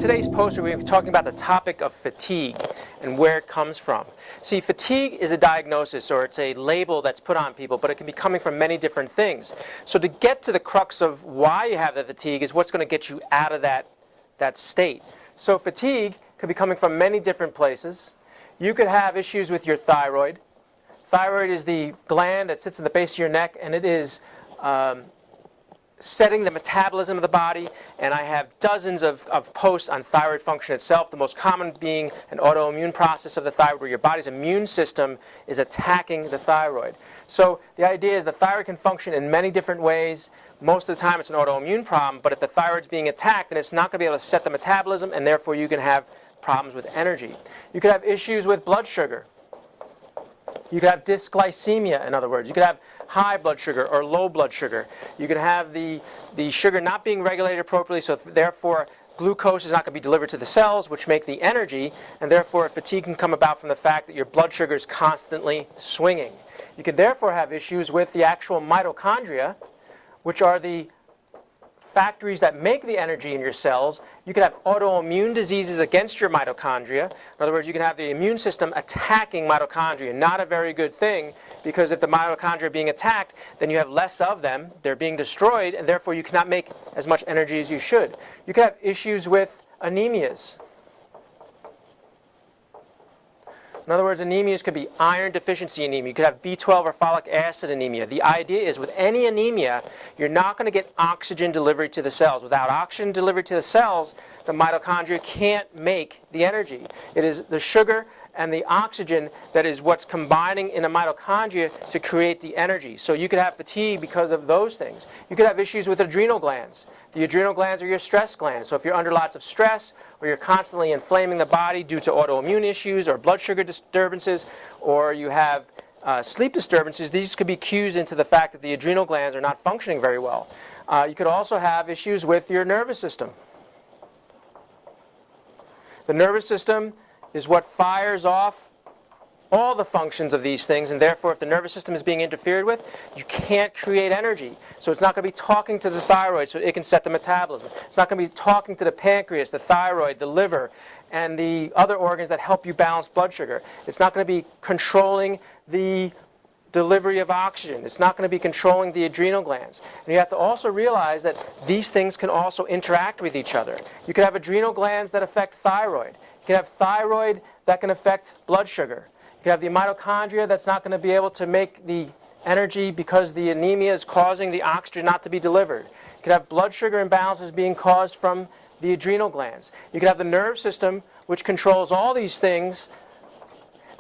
today's post, we're going to be talking about the topic of fatigue and where it comes from. See, fatigue is a diagnosis, or it's a label that's put on people, but it can be coming from many different things. So to get to the crux of why you have the fatigue is what's going to get you out of that state. So fatigue could be coming from many different places. You could have issues with your thyroid. Thyroid is the gland that sits in the base of your neck, and it is setting the metabolism of the body, and I have dozens of posts on thyroid function itself, the most common being an autoimmune process of the thyroid where your body's immune system is attacking the thyroid. So the idea is the thyroid can function in many different ways. Most of the time it's an autoimmune problem, but if the thyroid's being attacked, then it's not going to be able to set the metabolism, and therefore you can have problems with energy. You could have issues with blood sugar. You could have dysglycemia, in other words. You could have high blood sugar or low blood sugar. You could have the sugar not being regulated appropriately, so therefore glucose is not going to be delivered to the cells, which make the energy, and therefore fatigue can come about from the fact that your blood sugar is constantly swinging. You could therefore have issues with the actual mitochondria, which are the factories that make the energy in your cells. You could have autoimmune diseases against your mitochondria. In other words, you can have the immune system attacking mitochondria. Not a very good thing, because if the mitochondria are being attacked, then you have less of them. They're being destroyed, and therefore you cannot make as much energy as you should. You could have issues with anemias. In other words, anemias could be iron deficiency anemia. You could have B12 or folic acid anemia. The idea is with any anemia, you're not going to get oxygen delivery to the cells. Without oxygen delivery to the cells, the mitochondria can't make the energy. It is the sugar and the oxygen that is what's combining in a mitochondria to create the energy. So you could have fatigue because of those things. You could have issues with adrenal glands. The adrenal glands are your stress glands. So if you're under lots of stress, or you're constantly inflaming the body due to autoimmune issues or blood sugar disturbances, or you have sleep disturbances, these could be cues into the fact that the adrenal glands are not functioning very well. You could also have issues with your nervous system. The nervous system is what fires off all the functions of these things, and therefore if the nervous system is being interfered with, you can't create energy. So it's not going to be talking to the thyroid so it can set the metabolism. It's not going to be talking to the pancreas, the thyroid, the liver, and the other organs that help you balance blood sugar. It's not going to be controlling the delivery of oxygen. It's not going to be controlling the adrenal glands. And you have to also realize that these things can also interact with each other. You could have adrenal glands that affect thyroid. You can have thyroid that can affect blood sugar. You have the mitochondria that's not going to be able to make the energy because the anemia is causing the oxygen not to be delivered. You could have blood sugar imbalances being caused from the adrenal glands. You could have the nerve system, which controls all these things,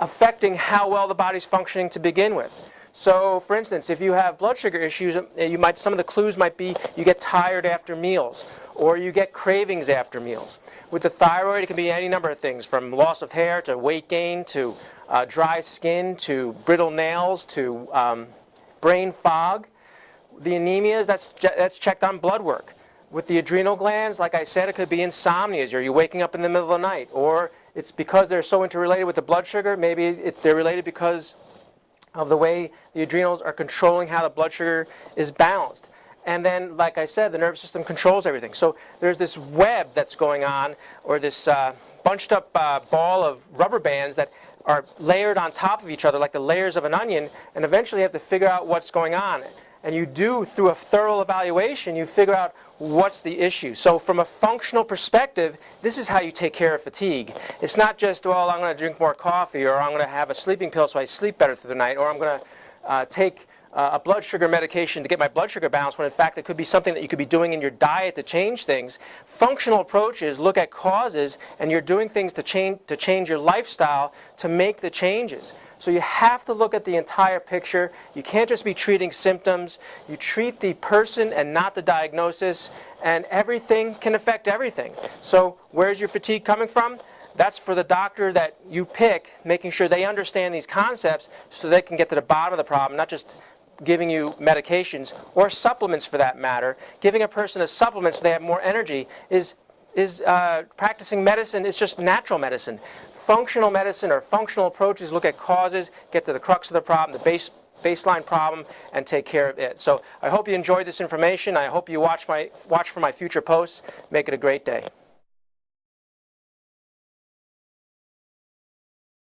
affecting how well the body's functioning to begin with. So, for instance, if you have blood sugar issues, some of the clues might be you get tired after meals, or you get cravings after meals. With the thyroid, it can be any number of things, from loss of hair to weight gain to dry skin to brittle nails to brain fog. The anemias, that's checked on blood work. With the adrenal glands, like I said, it could be insomnias, or you're waking up in the middle of the night, or it's because they're so interrelated with the blood sugar. Maybe they're related because of the way the adrenals are controlling how the blood sugar is balanced. And then, like I said, the nervous system controls everything. So there's this web that's going on, or this bunched up ball of rubber bands that are layered on top of each other like the layers of an onion, and eventually you have to figure out what's going on. And you do, through a thorough evaluation, you figure out what's the issue. So from a functional perspective, this is how you take care of fatigue. It's not just, well, I'm going to drink more coffee, or I'm going to have a sleeping pill so I sleep better through the night, or I'm going to take a blood sugar medication to get my blood sugar balanced, when in fact it could be something that you could be doing in your diet to change things. Functional approaches look at causes, and you're doing things to change your lifestyle to make the changes. So you have to look at the entire picture. You can't just be treating symptoms. You treat the person and not the diagnosis, and everything can affect everything. So where's your fatigue coming from? That's for the doctor that you pick, making sure they understand these concepts so they can get to the bottom of the problem, not just giving you medications or supplements for that matter. Giving a person a supplement so they have more energy is practicing medicine. It's just natural medicine. Functional medicine or functional approaches look at causes, get to the crux of the problem, the baseline problem, and take care of it. So I hope you enjoyed this information. I hope you watch for my future posts. Make it a great day.